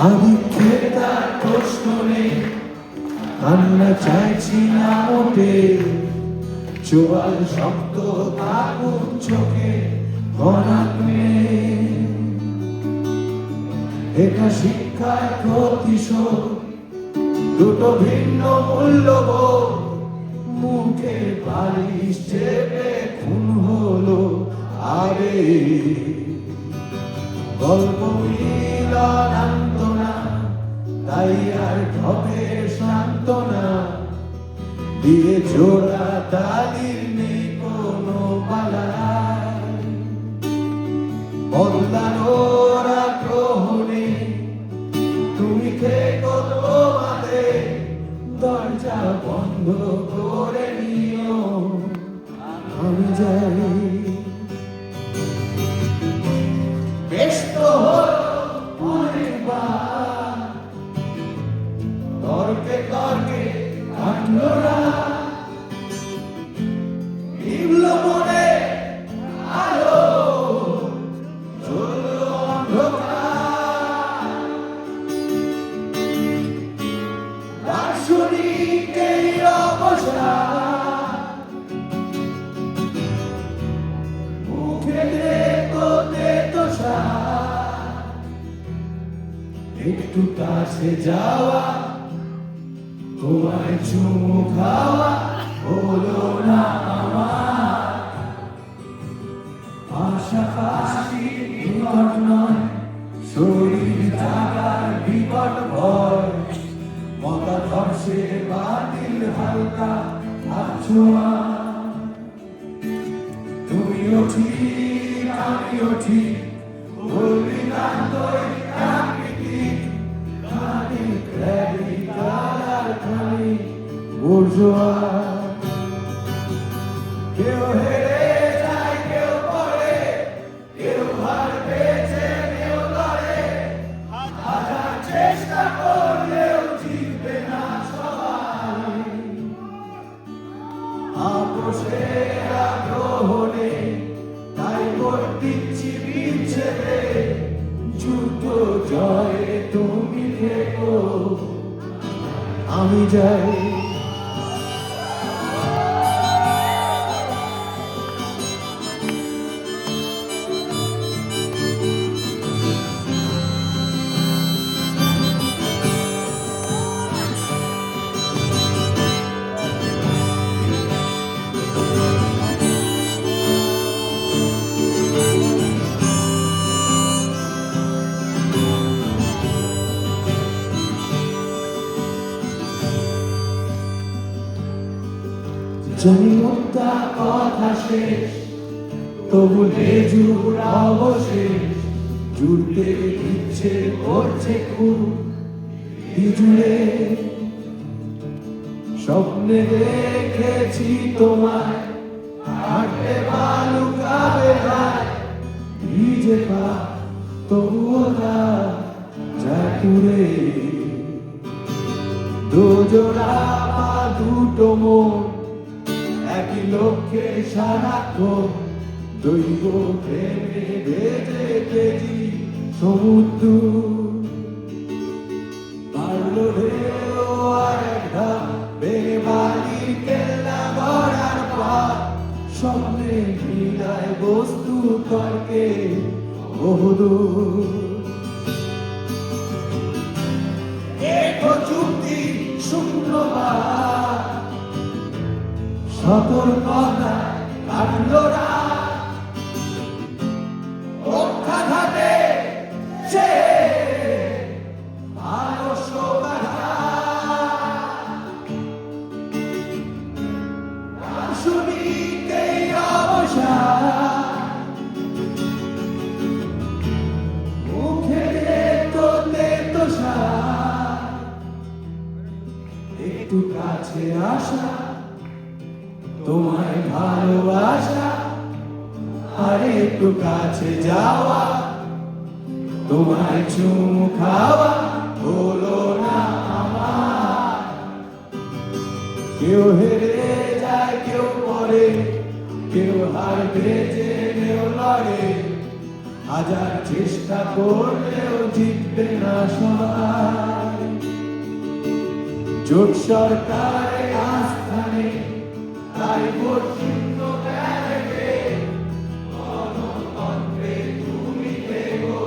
আদিক্ষের তার প্রশ্ন নেই, কান্না চাইছি না মোটে, চোয়াল শক্ত থাকুক চোখে ঘনাক নেই। এটা শিক্ষার প্রতিশোধ, দুটো ভিন্ন মূল্যবোধ, মুখে বালিশ চেপে খুন হলো আরে। গল্প মিলন আন্তনা, তাই আর ঠকে সান্ত্বনা, দিয়ে জোড়া তালির নেই কোনো পালায়। বদলানোর আগ্রহণে তুমি থেকো তোমাদের, দরজা বন্ধ করে নিও, আমি যাই। বেশ তো হলো অনেকবার, তর্কে তর্কে কাটলো না, নিভল মনে আলো, জ্বললো অন্ধকার। দার্শনিক এই অবসান, মুখে দেখো সার। একটু কাছে যাওয়া, তোমায় চুমু খাওয়া হলো না আমার। পাশাপাশি নিকট নয়, শরীর জাগার বিকট ভয়, মতাদর্শে বাতিল হালকা আছোয়া। তুমিও ঠিক আমিও ঠিক, বলবি না তোর প্রাকৃতিক, খালি ক্রেডিট আর খালি বুর্জোয়া। কেউ হেরে যায় কেউ পড়ে, কেউ হার পেয়েছে কেউ লড়ে, হাজার চেষ্টা করলেও জিতবে না সবাই। আপোষের আগ্রহণে তাই ভোট দিচ্ছি বিচ্ছেদে, যুদ্ধ জয়ে তুমি থেকো, আমি যাই। জানি মুক্তা কথা শেষ, তবু লেজুর অবশেষ, জুড়তে ইচ্ছে করছে খুব জুড়ে। স্বপ্নে দেখেছি তোমায় হাঁটতে বালুকাবে গায়, ভিজে পা তবুও যায় পুরে। দুজোড়া পা দুটো মন, একই লক্ষ্যে সারাক্ষণ, দৈব প্রেমে ভেজে কেজি সমুদ্র। পারলো ঢেউ আর এক ধাপ, বেড়ে বালির কেল্লা গড়ার পর, স্বপ্নে বিদায় বস্তু তর্কে বহুদূর। এঠো চুক্তি শূন্যবাদ, সতর্কতা কাটলো না, পক্ষাঘাতে সে আলস্য বাধা। দার্শনিক এই অবসান, মুখে দেখো সার। একটু কাছে আসা, তোমায় ভালোবাসা, আর একটু কাছে যাওয়া, তোমায় চুমু খাওয়া হলো না আমার। কেউ হেরে যায় কেউ পড়ে, কেউ হার পেয়েছে কেউ লড়ে, হাজার চেষ্টা করলেও জিতবে না সবাই। জোট সরকারে আস্থা নেই, তাই ভোট শূন্য ব্যালটে, গণতন্ত্রে তুমি দেবো।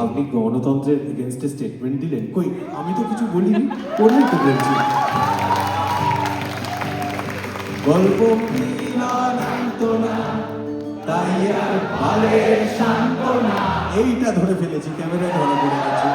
আপনি গণতন্ত্রের এগেনস্টে স্টেটমেন্ট দিলেন, কই আমি তো কিছু বলিনি, করলেই তো বলছি। গল্প মিলনান্ত না, তাই আর ভালের সান্ত্বনা। এইটা ধরে ফেলেছি, ক্যামেরায় ধরা পড়ে গেছে।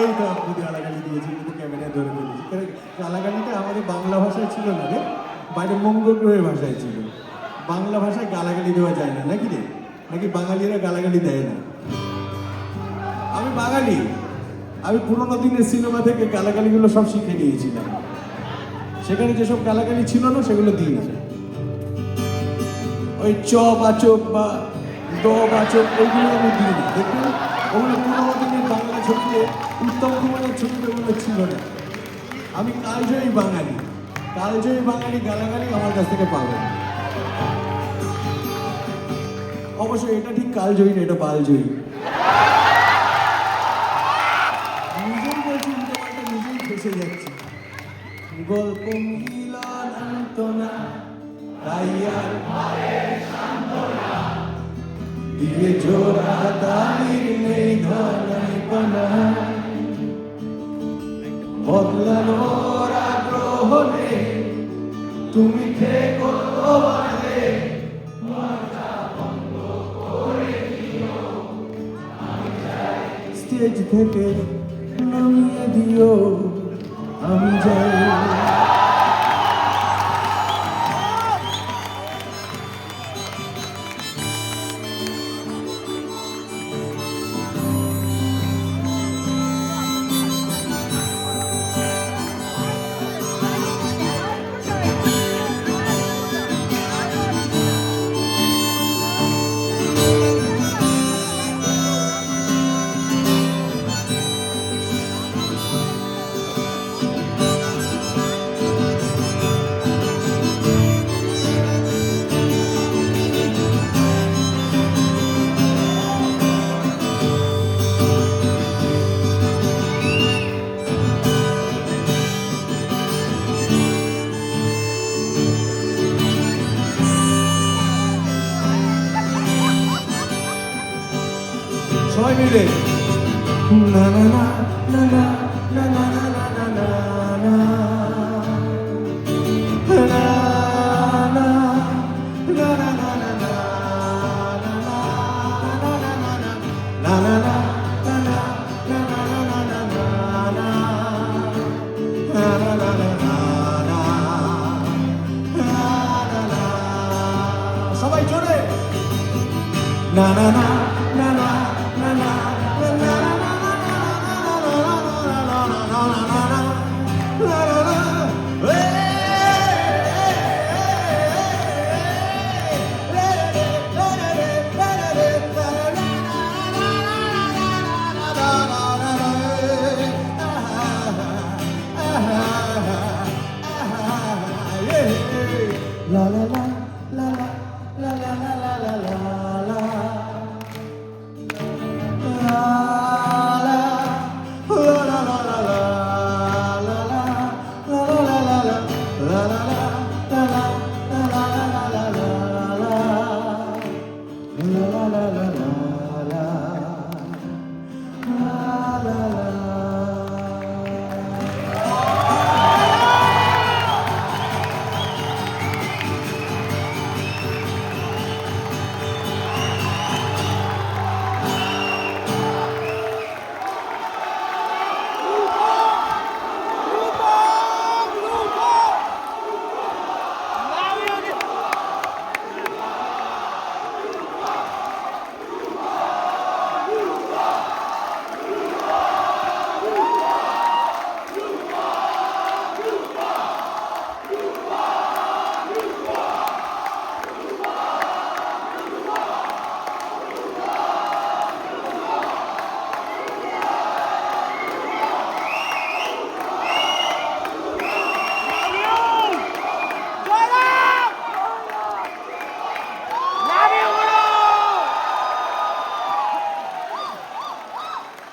এই তো আপনি গালাগালি দিয়েছি, কিন্তু ক্যামেরায় ধরে ফেলেছি। গালাগালিটা আমাদের বাংলা ভাষায় ছিল না রে, বাইরে মঙ্গল গ্রহের ভাষায় ছিল। বাংলা ভাষায় গালাগালি দেওয়া যায় না নাকি রে? নাকি বাঙালিরা গালাগালি দেয় না? আমি বাঙালি, আমি পুরোনো দিনের সিনেমা থেকে গালাগালিগুলো সব শিখে নিয়েছিলাম। সেখানে যেসব গালাগালি ছিল না সেগুলো দিই না। ওই চ বাচক বা দ বাচক ওইগুলো আমি দিই না। দেখুন ওগুলো পুরোনো দিনের বাংলা ছবিতে, উত্তম কুমারের ছবিতে ওগুলো ছিল না। আমি কালজয়ী বাঙালি, কালজয়ী বাঙালি গালাগালি আমার কাছ থেকে পাবেন। অবশ্যই এটা ঠিক কালজয়ী না, এটা বালজয়ী। নিজেই বলছি, উল্টোপাল্টা নিজেই ফেসে যাচ্ছি। গল্প মিলনান্ত না, তাই আর ভালের সান্ত্বনা। দিয়ে জোড়া দাঁড়ির নেই ধনাই বানাই, বদলানোর আগ্রহ নেই, তুমি থেকো বাড়ে, স্টেজ থেকে নামিয়ে দিও, আমি যাই। সবাই মিলে না না না না না না না না না না না না সবাই জোরে না না না না না না না la la la la la la la la la la la la la la la la